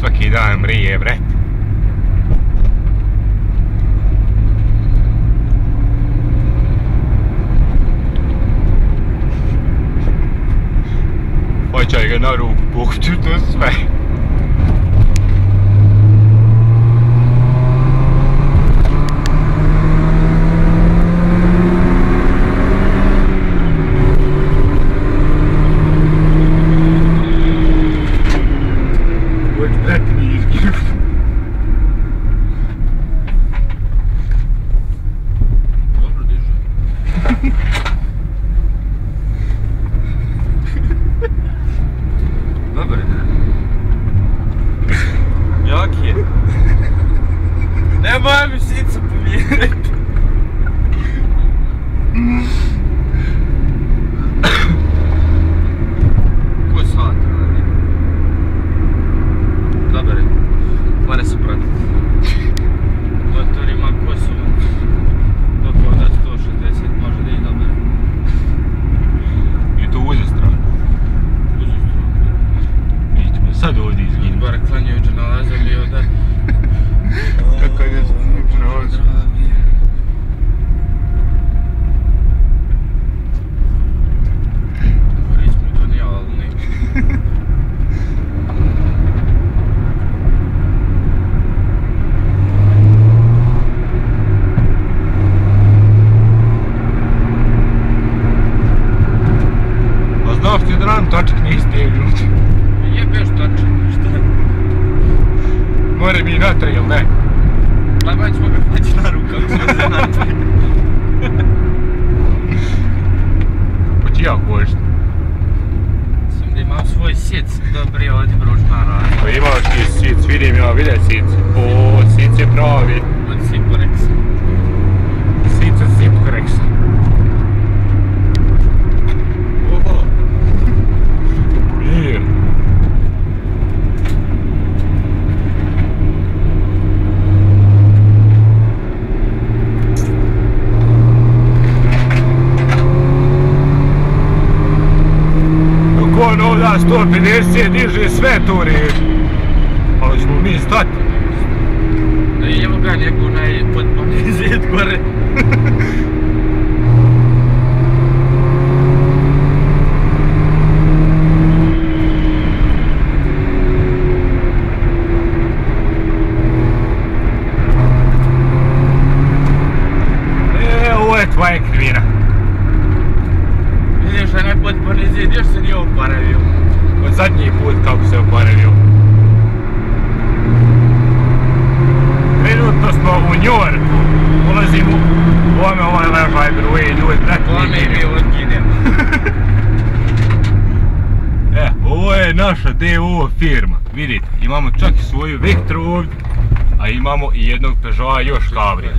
svaki dan mrije, bre. Hoćaj ga na ruku, pohću to sve. Nemoj mi sicu pomjeriti. Koji sat radi? Dobar je. Mora se pratiti. Motor ima kosu. Dok onda 160 može da i dobar. I to uze stranu. Uzu stranu. Vidite me sad ovdje izginu. Bar klanjajući nalazam i ovdje. Kako je slučno ovdje? Nismo genijalni. A znaš ti da nam točak nije stegnut? Jebeš točak, šta? More mi natrag, jel ne? Labać ćemo ga naći na ruku, kako smo se natrag. Pa ti ja košta. Sam da imam svoj sic, dobri ovdje bručna rada. Pa imaš ti sic, vidim ja, vidje sic. O, sic je pravi. Od Siporexa. Sic od Siporexa. Oho. Mir. Dok on ovdje 150 diže sve to reći. Ali ćemo mi stati. Evo ga neko najpotpuniji zid gore. Ovo je tvoja krivina. Vidiš da najpotpuniji zid, još se nije oporavio. Od zadnji put kako se oporavio. Trenutno smo u Njorku. Ulazimo u ovaj ležaj bruje ljudi. Ome i mi odginemo. Ovo je naša DO firma. Vidite, imamo čak i svoju Vectru ovdje, a imamo i jednog Peugeota još Cabrio.